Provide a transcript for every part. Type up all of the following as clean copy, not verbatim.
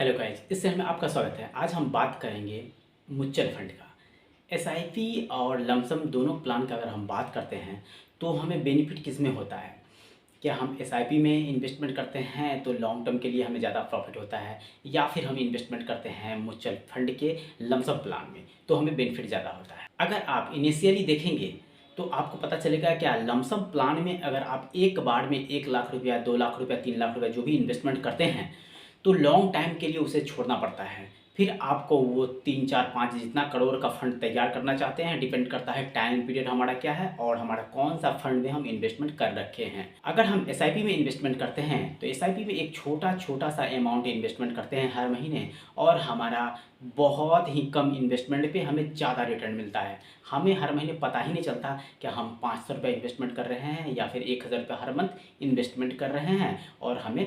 Hello guys, इस channel में आपका स्वागत है। आज हम बात करेंगे म्यूचुअल फंड का। एसआईपी और लमसम दोनों प्लान का अगर हम बात करते हैं तो हमें बेनिफिट किस में होता है। क्या हम एसआईपी में इन्वेस्टमेंट करते हैं तो लॉन्ग टर्म के लिए हमें ज़्यादा प्रॉफिट होता है, या फिर हम इन्वेस्टमेंट करते हैं म्यूचुअल फंड के लमसम प्लान में तो हमें बेनिफिट ज़्यादा होता है। अगर आप इनिशियली देखेंगे तो आपको पता चलेगा क्या लमसम प्लान में अगर आप एक बार में 1 लाख रुपया, 2 लाख रुपया, 3 लाख रुपया जो भी इन्वेस्टमेंट करते हैं तो लॉन्ग टाइम के लिए उसे छोड़ना पड़ता है। फिर आपको वो 3, 4, 5 जितना करोड़ का फंड तैयार करना चाहते हैं, डिपेंड करता है टाइम पीरियड हमारा क्या है और हमारा कौन सा फंड में हम इन्वेस्टमेंट कर रखे हैं। अगर हम एसआईपी में इन्वेस्टमेंट करते हैं तो एसआईपी में एक छोटा छोटा सा अमाउंट इन्वेस्टमेंट करते हैं हर महीने, और हमारा बहुत ही कम इन्वेस्टमेंट पे हमें ज़्यादा रिटर्न मिलता है। हमें हर महीने पता ही नहीं चलता कि हम 500 रुपये इन्वेस्टमेंट कर रहे हैं या फिर 1000 रुपये हर मंथ इन्वेस्टमेंट कर रहे हैं और हमें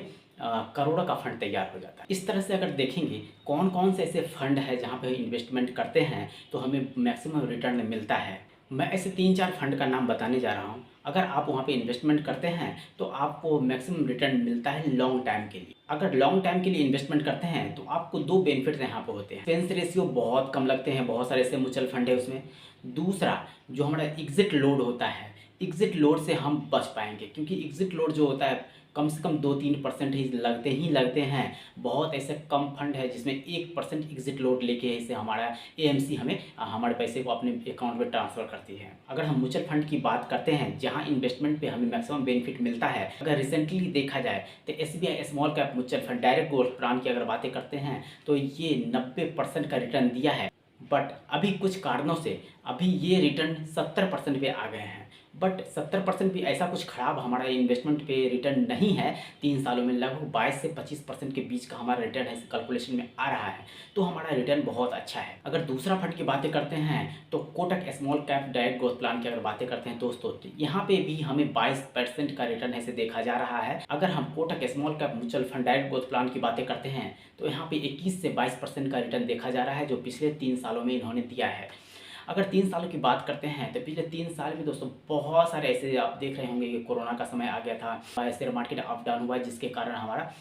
करोड़ों का फंड तैयार हो जाता है। इस तरह से अगर देखेंगे कौन कौन से ऐसे फंड है जहाँ पे इन्वेस्टमेंट करते हैं तो हमें मैक्सिमम रिटर्न मिलता है, मैं ऐसे 3-4 फंड का नाम बताने जा रहा हूँ। अगर आप वहाँ पे इन्वेस्टमेंट करते हैं तो आपको मैक्सिमम रिटर्न मिलता है लॉन्ग टाइम के लिए। अगर लॉन्ग टाइम के लिए इन्वेस्टमेंट करते हैं तो आपको दो बेनिफिट्स यहाँ पे होते हैं। एक्सपेंस रेशियो बहुत कम लगते हैं, बहुत सारे ऐसे म्यूचुअल फंड है उसमें। दूसरा, जो हमारा एग्जिट लोड होता है, एग्जिट लोड से हम बच पाएंगे, क्योंकि एग्जिट लोड जो होता है कम से कम 2-3% ही लगते हैं। बहुत ऐसे कम फंड है जिसमें 1% एग्जिट लोड लेके इसे हमारा एएमसी हमें हमारे पैसे को अपने अकाउंट में ट्रांसफ़र करती है। अगर हम म्यूचुअल फंड की बात करते हैं जहां इन्वेस्टमेंट पे हमें मैक्सिमम बेनिफिट मिलता है, अगर रिसेंटली देखा जाए तो SBI small cap mutual fund direct growth plan की अगर बातें करते हैं तो ये 90% का रिटर्न दिया है। बट अभी कुछ कारणों से अभी ये रिटर्न 70% पे आ गए हैं। बट 70% भी ऐसा कुछ ख़राब हमारा इन्वेस्टमेंट पे रिटर्न नहीं है। 3 सालों में लगभग 22 से 25% के बीच का हमारा रिटर्न है, कैलकुलेशन में आ रहा है, तो हमारा रिटर्न बहुत अच्छा है। अगर दूसरा फंड की बातें करते हैं तो Kotak small cap direct growth plan की अगर बातें करते हैं दोस्तों, तो यहाँ पे भी हमें 22% का रिटर्न ऐसे देखा जा रहा है। अगर हम Kotak small cap mutual fund direct growth plan की बातें करते हैं तो यहाँ पे 21 से 22% का रिटर्न देखा जा रहा है, जो पिछले 3 सालों में इन्होंने दिया है। अगर 3 सालों की बात करते हैं तो पिछले 3 साल में दोस्तों बहुत सारे ऐसे आप देख रहे होंगे कि कोरोना का समय आ गया था, शेयर मार्केट अप डाउन हुआ, जिसके कारण हमारा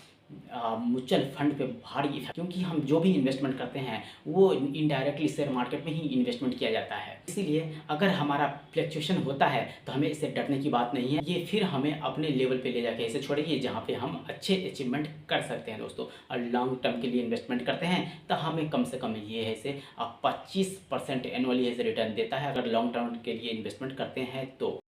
म्यूचुअल फंड पे भारी इफेक्ट, क्योंकि हम जो भी इन्वेस्टमेंट करते हैं वो इनडायरेक्टली शेयर मार्केट में ही इन्वेस्टमेंट किया जाता है। इसीलिए अगर हमारा फ्लक्चुएशन होता है तो हमें इससे डरने की बात नहीं है। ये फिर हमें अपने लेवल पे ले जाके ऐसे छोड़ेगी जहाँ पे हम अच्छे अचीवमेंट कर सकते हैं दोस्तों। और लॉन्ग टर्म के लिए इन्वेस्टमेंट करते हैं तो हमें कम से कम ये ऐसे 25% एनुअली ऐसे रिटर्न देता है, अगर लॉन्ग टर्म के लिए इन्वेस्टमेंट करते हैं तो।